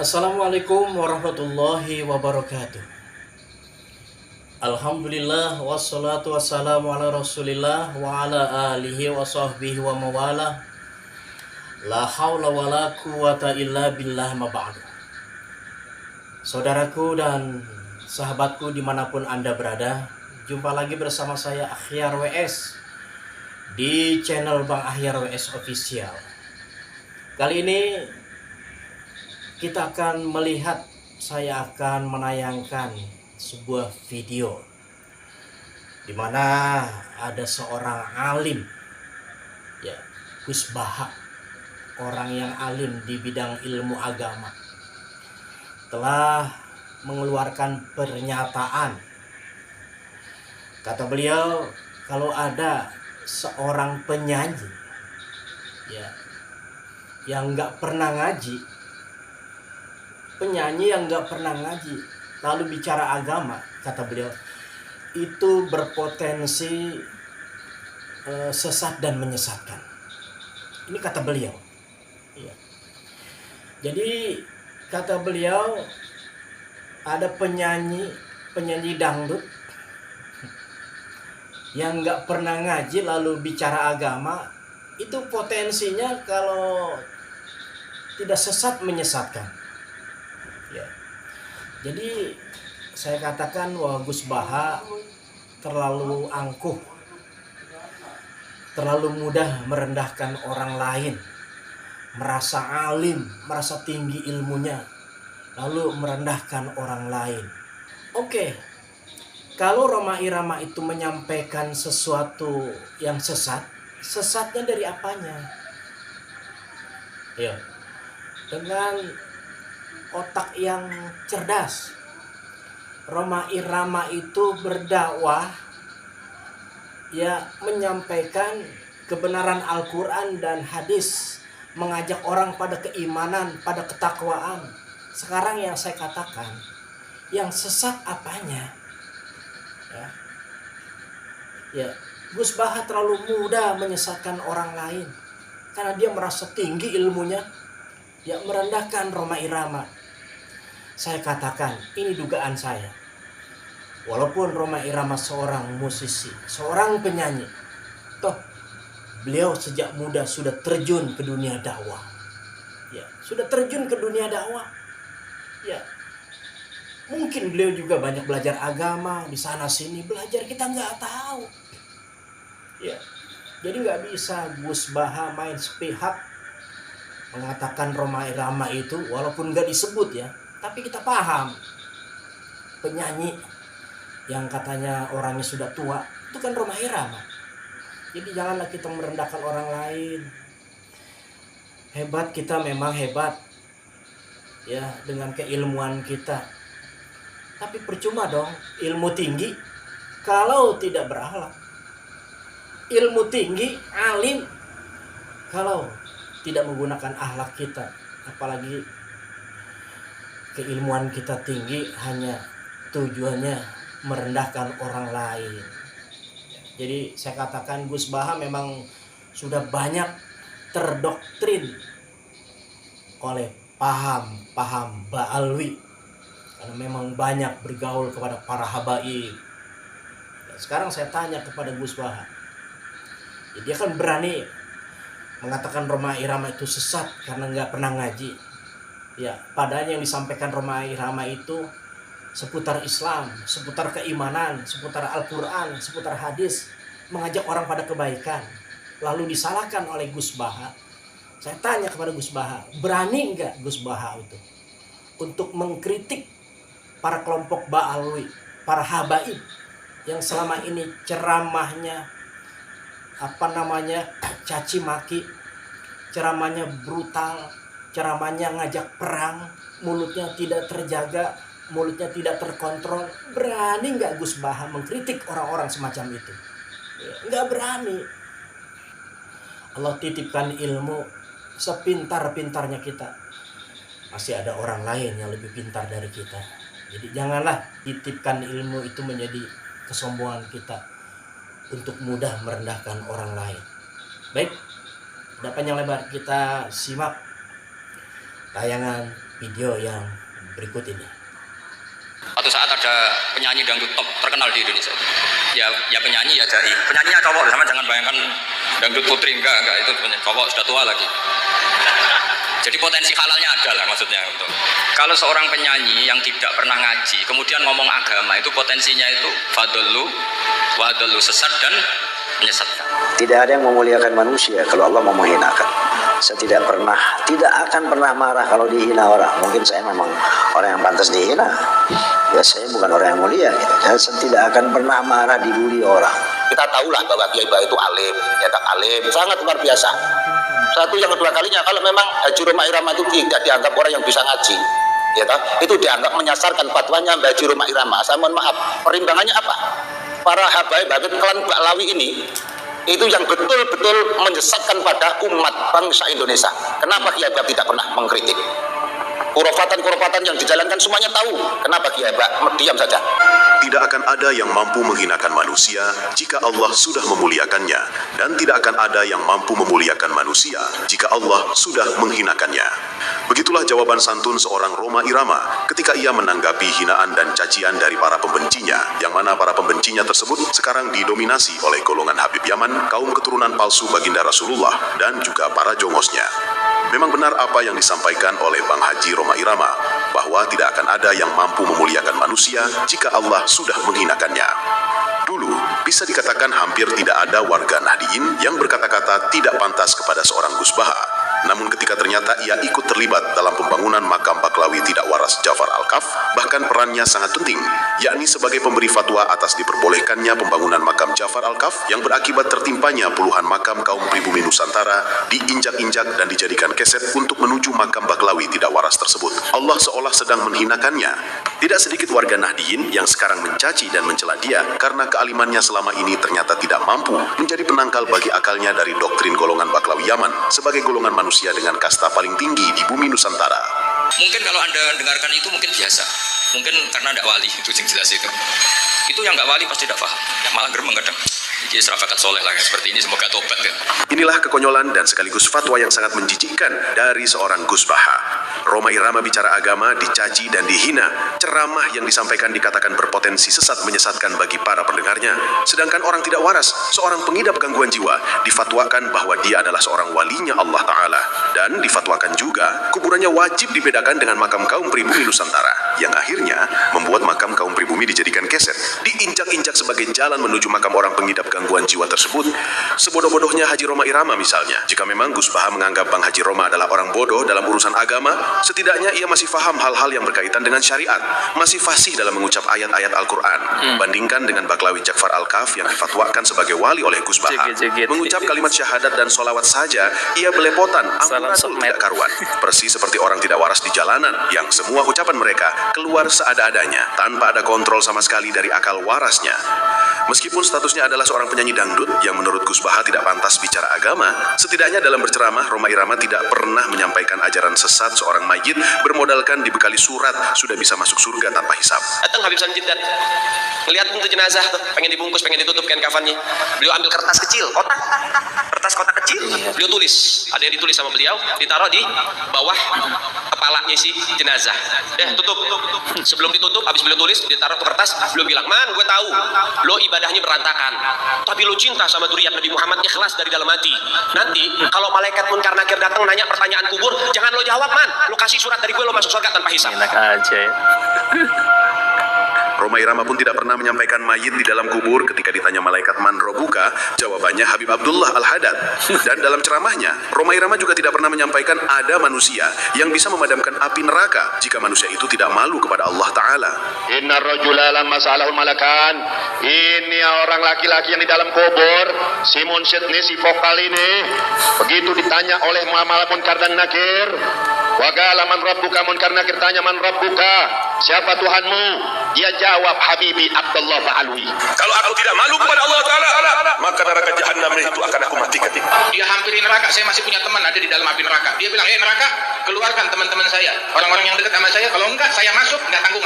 Assalamualaikum warahmatullahi wabarakatuh. Alhamdulillah wassalatu wassalamu ala rasulillah wa ala alihi wa sahbihi wa mawala. La hawla wa la quwata illa billah ma ba'du. Saudaraku dan sahabatku dimanapun Anda berada, jumpa lagi bersama saya Akhyar WS di channel Bang Akhyar WS Official. Kali ini kita akan melihat, saya akan menayangkan sebuah video di mana ada seorang alim, ya, Gus Baha, orang yang alim di bidang ilmu agama, telah mengeluarkan pernyataan. Kata beliau, kalau ada seorang penyanyi, ya, yang nggak pernah ngaji, penyanyi yang nggak pernah ngaji lalu bicara agama, kata beliau, itu berpotensi sesat dan menyesatkan. Ini kata beliau, ya. Jadi kata beliau, ada penyanyi dangdut yang nggak pernah ngaji lalu bicara agama, itu potensinya kalau tidak sesat menyesatkan. Ya. Jadi saya katakan bahwa Gus Baha terlalu angkuh, terlalu mudah merendahkan orang lain, merasa alim, merasa tinggi ilmunya, lalu merendahkan orang lain. Oke, kalau Rhoma Irama itu menyampaikan sesuatu yang sesat, sesatnya dari apanya? Ya, dengan otak yang cerdas. Rhoma Irama itu berdakwah, ya, menyampaikan kebenaran Al-Quran dan hadis, mengajak orang pada keimanan, pada ketakwaan. Sekarang yang saya katakan, yang sesat apanya? Ya, Gus Baha terlalu mudah menyesatkan orang lain karena dia merasa tinggi ilmunya, ya, merendahkan Rhoma Irama. Saya katakan, ini dugaan saya. Walaupun Rhoma Irama seorang musisi, seorang penyanyi, toh beliau sejak muda sudah terjun ke dunia dakwah. Ya, sudah terjun ke dunia dakwah. Ya, mungkin beliau juga banyak belajar agama di sana sini, belajar, kita nggak tahu. Ya, jadi nggak bisa Gus Baha main sepihak mengatakan Rhoma Irama itu, walaupun nggak disebut, ya, tapi kita paham penyanyi yang katanya orangnya sudah tua itu kan Rhoma Irama. Jadi janganlah kita merendahkan orang lain. Hebat kita, memang hebat, ya, dengan keilmuan kita, tapi percuma dong ilmu tinggi kalau tidak berakhlak. Ilmu tinggi, alim, kalau tidak menggunakan akhlak kita, apalagi keilmuan kita tinggi hanya tujuannya merendahkan orang lain. Jadi saya katakan Gus Baha memang sudah banyak terdoktrin oleh paham Ba'alwi, karena memang banyak bergaul kepada para habaib. Sekarang saya tanya kepada Gus Baha, ya, dia kan berani mengatakan Rhoma Irama itu sesat karena nggak pernah ngaji. Ya, padahal yang disampaikan Rhoma Irama itu seputar Islam, seputar keimanan, seputar Al-Quran, seputar hadis, mengajak orang pada kebaikan, lalu disalahkan oleh Gus Baha. Saya tanya kepada Gus Baha, berani nggak Gus Baha itu untuk mengkritik para kelompok Ba'alwi, para habaib yang selama ini ceramahnya caci maki, ceramahnya brutal, ceramahnya ngajak perang, mulutnya tidak terjaga, mulutnya tidak terkontrol. Berani nggak Gus Baha mengkritik orang-orang semacam itu? Nggak berani. Allah titipkan ilmu sepintar-pintarnya kita, masih ada orang lain yang lebih pintar dari kita. Jadi janganlah titipkan ilmu itu menjadi kesombongan kita untuk mudah merendahkan orang lain. Baik, tidak panjang lebar, kita simak tayangan video yang berikut ini. Suatu saat ada penyanyi dangdut top terkenal di Indonesia. Ya penyanyi ya jari. Penyanyinya cowok, sama jangan bayangkan dangdut putri, enggak itu cowok sudah tua lagi. Jadi potensi halalnya ada lah maksudnya untuk. Kalau seorang penyanyi yang tidak pernah ngaji, kemudian ngomong agama, itu potensinya itu wadallu sesat dan menyesatkan. Tidak ada yang memuliakan manusia kalau Allah mau menghinakan. Saya tidak akan pernah marah kalau dihina orang. Mungkin saya memang orang yang pantas dihina. Ya saya bukan orang yang mulia gitu. Saya tidak akan pernah marah dibully orang. Kita tahulah bahwa Kiai Bah itu alim, nyetak alim, sangat luar biasa. Satu, yang kedua kalinya, kalau memang Haji Roma Irama itu tidak dianggap orang yang bisa ngaji, ya toh, itu dianggap menyasarkan fatwanya Haji Roma Irama. Saya mohon maaf, perimbangannya apa? Para habaib klan Baklawi ini itu yang betul-betul menyesatkan pada umat bangsa Indonesia. Kenapa Kiai Bah tidak pernah mengkritik? Kurofatan yang dijalankan semuanya tahu. Kenapa Kiai Bah diam saja? Tidak akan ada yang mampu menghinakan manusia jika Allah sudah memuliakannya, dan tidak akan ada yang mampu memuliakan manusia jika Allah sudah menghinakannya. Begitulah jawaban santun seorang Roma Irama ketika ia menanggapi hinaan dan cacian dari para pembencinya, yang mana para pembencinya tersebut sekarang didominasi oleh golongan Habib Yaman, kaum keturunan palsu baginda Rasulullah, dan juga para jongosnya. Memang benar apa yang disampaikan oleh Bang Haji Roma Irama, bahwa tidak akan ada yang mampu memuliakan manusia jika Allah sudah menghinakannya. Dulu, bisa dikatakan hampir tidak ada warga Nahdliyin yang berkata-kata tidak pantas kepada seorang Gus Baha. Namun ketika ternyata ia ikut terlibat dalam pembangunan makam Baklawi tidak waras Ja'far Al-Kaf, bahkan perannya sangat penting, yakni sebagai pemberi fatwa atas diperbolehkannya pembangunan makam Ja'far Al-Kaf yang berakibat tertimpanya puluhan makam kaum pribumi Nusantara diinjak-injak dan dijadikan keset untuk menuju makam Baklawi tidak waras tersebut. Allah seolah sedang menghinakannya. Tidak sedikit warga Nahdliyin yang sekarang mencaci dan mencela dia karena kealimannya selama ini ternyata tidak mampu menjadi penangkal bagi akalnya dari doktrin golongan Baklawi Yaman sebagai golongan manusia dengan kasta paling tinggi di bumi Nusantara. Mungkin kalau Anda dengarkan itu mungkin biasa. Mungkin karena tidak wali, itu yang jelas itu. Itu yang nggak wali pasti tidak paham. Malah geremeng kadang. Jadi serafakat soleh lah seperti ini, semoga tobat ya. Inilah kekonyolan dan sekaligus fatwa yang sangat menjijikkan dari seorang Gus Baha. Roma Irama bicara agama, dicaci dan dihina. Ceramah yang disampaikan dikatakan berpotensi sesat menyesatkan bagi para pendengarnya. Sedangkan orang tidak waras, seorang pengidap gangguan jiwa, difatwakan bahwa dia adalah seorang walinya Allah Ta'ala. Dan difatwakan juga, kuburannya wajib dibedakan dengan makam kaum pribumi Nusantara. Yang akhirnya membuat makam kaum pribumi dijadikan keset, diinjak-injak sebagai jalan menuju makam orang pengidap gangguan jiwa tersebut. Sebodoh-bodohnya Haji Roma Irama misalnya, jika memang Gus Baha menganggap Bang Haji Roma adalah orang bodoh dalam urusan agama, setidaknya ia masih faham hal-hal yang berkaitan dengan syariat, masih fasih dalam mengucap ayat-ayat Al-Quran. Bandingkan dengan Baklawi Ja'far Al-Kaf yang difatwakan sebagai wali oleh Gus Baha. Mengucap kalimat syahadat dan sholawat saja, ia belepotan, amburadul tidak karuan. Persis seperti orang tidak waras di jalanan, yang semua ucapan mereka keluar seada-adanya, tanpa ada kontrol sama sekali dari akal warasnya. Meskipun statusnya adalah seorang penyanyi dangdut yang menurut Gus Baha tidak pantas bicara agama, setidaknya dalam berceramah Roma Irama tidak pernah menyampaikan ajaran sesat seorang mayit bermodalkan dibekali surat sudah bisa masuk surga tanpa hisab. Datang Habib Sanjidat, ngelihat itu jenazah tuh, pengen dibungkus, pengen ditutup kain kafannya. Beliau ambil kertas kecil, kertas kotak kecil, beliau tulis, ada yang ditulis sama beliau, ditaruh di bawah kepalanya si jenazah. Tutup. Sebelum ditutup, habis beliau tulis, ditaruh tuh kertas, beliau bilang, "Man, gue tahu, lo ibadahnya berantakan, tapi lo cinta sama zuriat Nabi Muhammad, ikhlas dari dalam hati. Nanti kalau malaikat munkar nakir datang nanya pertanyaan kubur, jangan lo jawab, man, lo kasih surat dari gue, lo masuk surga tanpa hisab." Enak aja ya. Roma Irama pun tidak pernah menyampaikan mayit di dalam kubur ketika ditanya malaikat man robuka, jawabannya Habib Abdullah Al-Haddad. Dan dalam ceramahnya, Roma Irama juga tidak pernah menyampaikan ada manusia yang bisa memadamkan api neraka jika manusia itu tidak malu kepada Allah Ta'ala. Inna rajula lamma sa'alahul malakan. Ini orang laki-laki yang di dalam kubur, si munsyid nih, si vokal ini, begitu ditanya oleh Muhammad Munkar dan Nakir, wa qala man rabbuka, Munkar Nakir tanya man rabbuka, siapa Tuhanmu? Dia jawab Habibi Abdullah Ba'alwi. Kalau aku tidak malu kepada Allah Ta'ala, maka neraka jahanam itu akan aku matikan. Dia hampiri neraka. Saya masih punya teman ada di dalam api neraka. Dia bilang, neraka, keluarkan teman-teman saya, orang-orang yang dekat sama saya. Kalau enggak, saya masuk, enggak tanggung